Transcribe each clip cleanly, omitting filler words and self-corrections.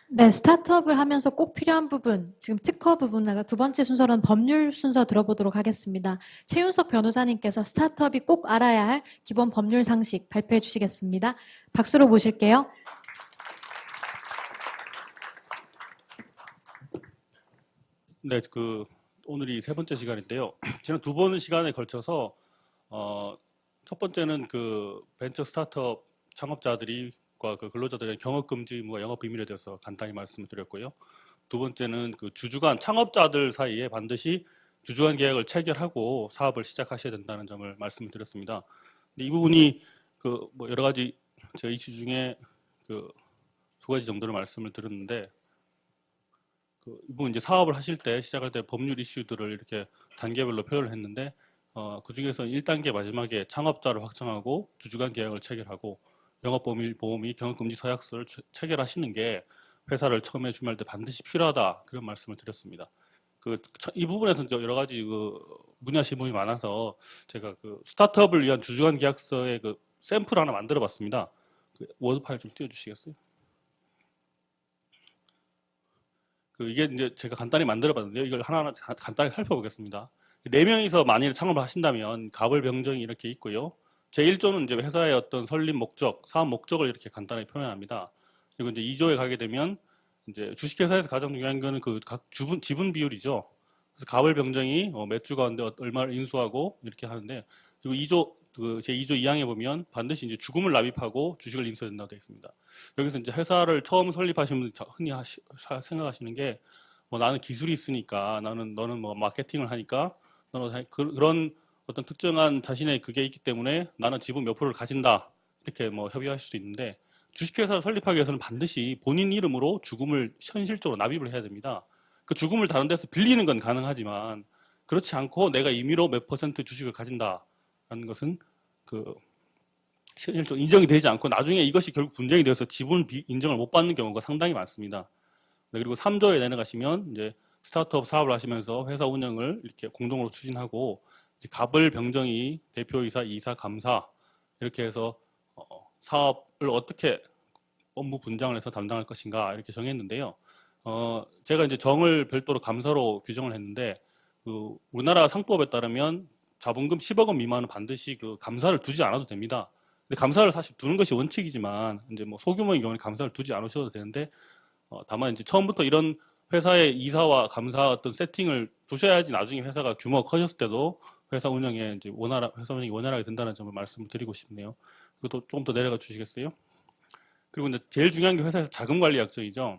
네, 스타트업을 하면서 꼭 필요한 부분, 지금 특허 부분, 두 번째 순서는 법률 순서 들어보도록 하겠습니다. 최윤석 변호사님께서 스타트업이 꼭 알아야 할 기본 법률 상식 발표해 주시겠습니다. 박수로 모실게요. 네, 오늘이 세 번째 시간인데요. 지난 두 번 시간에 걸쳐서 첫 번째는 벤처 스타트업 창업자들과 근로자들의 경업 금지 의무와 영업 비밀에 대해서 간단히 말씀을 드렸고요. 두 번째는 주주간 창업자들 사이에 반드시 주주간 계약을 체결하고 사업을 시작하셔야 된다는 점을 말씀을 드렸습니다. 근데 이 부분이 뭐 여러 가지 제가 이슈 중에 두 가지 정도를 말씀을 드렸는데 이 부분 이제 사업을 하실 때 시작할 때 법률 이슈들을 이렇게 단계별로 표현을 했는데 그 중에서 1단계 마지막에 창업자를 확정하고 주주간 계약을 체결하고 영업보험이 경영금지 서약서를 체결하시는 게 회사를 처음에 주문할 때 반드시 필요하다 그런 말씀을 드렸습니다. 이 부분에서 이제 여러 가지 문의하신 분이 많아서 제가 스타트업을 위한 주주간 계약서의 샘플 하나 만들어봤습니다. 워드 파일 좀 띄워주시겠어요? 이게 이제 제가 간단히 만들어봤는데요. 이걸 하나하나 간단히 살펴보겠습니다. 네 명이서 만일 창업을 하신다면 갑을 병정이 이렇게 있고요. 제1조는 이제 회사의 어떤 설립 목적, 사업 목적을 이렇게 간단히 표현합니다. 그리고 이제 2조에 가게 되면 이제 주식회사에서 가장 중요한 거는 각 지분 비율이죠. 그래서 갑을 병정이 몇 주 가운데 얼마를 인수하고 이렇게 하는데 그리고 2조 제2조 2항에 보면 반드시 이제 죽음을 납입하고 주식을 인수해야 된다고 되어 있습니다. 여기서 이제 회사를 처음 설립하신 분 흔히 생각하시는 게 뭐 나는 기술이 있으니까 너는 뭐 마케팅을 하니까 너는 그런 어떤 특정한 자신의 그게 있기 때문에 나는 지분 몇 프로를 가진다 이렇게 뭐 협의하실 수 있는데 주식회사를 설립하기 위해서는 반드시 본인 이름으로 죽음을 현실적으로 납입을 해야 됩니다. 그 죽음을 다른 데서 빌리는 건 가능하지만 그렇지 않고 내가 임의로 몇 퍼센트 주식을 가진다라는 것은 실질적으로 인정이 되지 않고 나중에 이것이 결국 분쟁이 되어서 지분 인정을 못 받는 경우가 상당히 많습니다. 네, 그리고 3조에 내려가시면 이제 스타트업 사업을 하시면서 회사 운영을 이렇게 공동으로 추진하고 이제 갑을 병정이 대표이사, 이사, 감사 이렇게 해서 사업을 어떻게 업무 분장을 해서 담당할 것인가 이렇게 정했는데요. 제가 이제 정을 별도로 감사로 규정을 했는데 우리나라 상법에 따르면 자본금 10억 원 미만은 반드시 감사를 두지 않아도 됩니다. 근데 감사를 사실 두는 것이 원칙이지만 이제 뭐 소규모인 경우는 감사를 두지 않으셔도 되는데 다만 이제 처음부터 이런 회사의 이사와 감사 어떤 세팅을 두셔야지 나중에 회사가 규모가 커졌을 때도 회사 운영에 이제 회사 운영이 원활하게 된다는 점을 말씀을 드리고 싶네요. 그것도 조금 더 내려가 주시겠어요? 그리고 이제 제일 중요한 게 회사에서 자금 관리 약정이죠.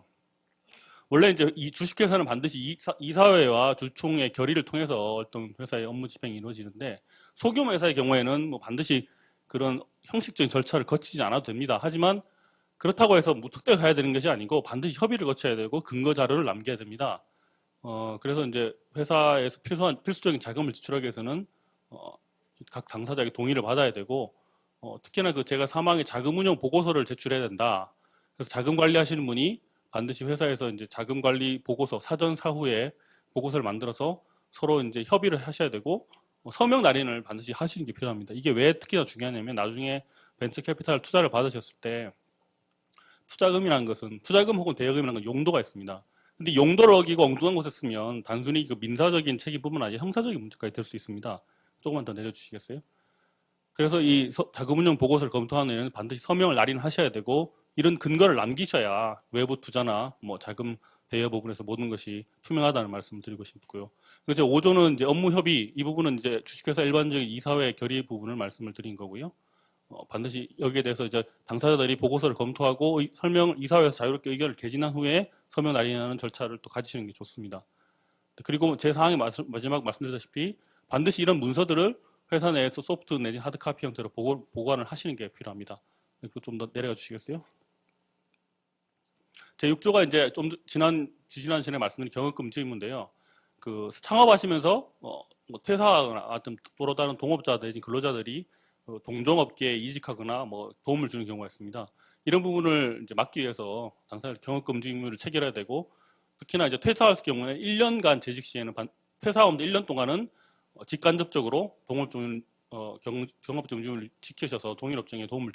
원래 이제 이 주식회사는 반드시 이사회와 주총의 결의를 통해서 어떤 회사의 업무 집행이 이루어지는데 소규모 회사의 경우에는 뭐 반드시 그런 형식적인 절차를 거치지 않아도 됩니다. 하지만 그렇다고 해서 무턱대고 해야 되는 것이 아니고 반드시 협의를 거쳐야 되고 근거 자료를 남겨야 됩니다. 그래서 이제 회사에서 필수적인 자금을 지출하기 위해서는 각 당사자에게 동의를 받아야 되고 특히나 제가 사망의 자금 운용 보고서를 제출해야 된다. 그래서 자금 관리하시는 분이 반드시 회사에서 이제 자금 관리 보고서 사전 사후에 보고서를 만들어서 서로 이제 협의를 하셔야 되고 서명 날인을 반드시 하시는 게 필요합니다. 이게 왜 특히나 중요하냐면 나중에 벤처 캐피탈 투자를 받으셨을 때 투자금이라는 것은 투자금 혹은 대여금이라는 건 용도가 있습니다. 근데 용도를 어기고 엉뚱한 곳에 쓰면 단순히 민사적인 책임뿐만 아니라 형사적인 문제까지 될 수 있습니다. 조금만 더 내려주시겠어요? 그래서 이 자금운용 보고서를 검토하는 데는 반드시 서명을 날인하셔야 되고 이런 근거를 남기셔야 외부 투자나 뭐 자금 대여 부분에서 모든 것이 투명하다는 말씀을 드리고 싶고요. 그리고 5조는 이제 업무 협의 이 부분은 이제 주식회사 일반적인 이사회 결의 부분을 말씀을 드린 거고요. 반드시 여기에 대해서 이제 당사자들이 보고서를 검토하고 이사회에서 자유롭게 의견을 개진한 후에 서명 날인하는 절차를 또 가지시는 게 좋습니다. 그리고 제 사항에 마지막 말씀드렸다시피 반드시 이런 문서들을 회사 내에서 소프트 내지 하드 카피 형태로 보관을 하시는 게 필요합니다. 그리고 좀 더 내려가 주시겠어요? 제 6조가 이제 좀 지지난 시간에 말씀드린 경영금지 의무인데요. 창업하시면서 뭐 퇴사하거나 어떤 또 다른 동업자 내지 근로자들이 동종업계에 이직하거나 뭐 도움을 주는 경우가 있습니다. 이런 부분을 이제 막기 위해서 당사자 경영금지 의무를 체결해야 되고 특히나 이제 퇴사할 경우에는 1년간 재직 시에는 퇴사하는데 1년 동안은 직간접적으로 동업 중인 경업 정지율을 지키셔서 동일업종에 도움을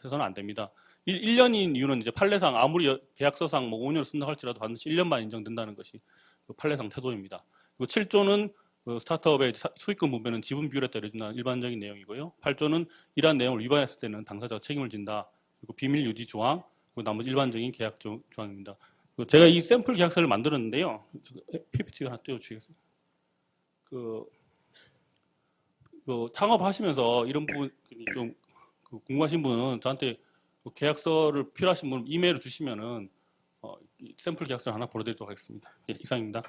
해서는 안 됩니다. 1년인 이유는 이제 판례상 아무리 계약서상 뭐 5년을 쓴다고 할지라도 반드시 1년만 인정된다는 것이 그 판례상 태도입니다. 그리고 7조는 스타트업의 수익금 분배는 지분 비율에 따라 준다는 일반적인 내용이고요. 8조는 이러한 내용을 위반했을 때는 당사자가 책임을 진다. 그리고 비밀 유지 조항, 그리고 나머지 일반적인 계약 조항입니다. 그리고 제가 이 샘플 계약서를 만들었는데요. PPT 하나 띄워주시겠습니다. 창업하시면서 이런 부분 좀 궁금하신 분은 저한테 계약서를 필요하신 분 이메일을 주시면은 샘플 계약서를 하나 보내드리도록 하겠습니다. 예, 이상입니다.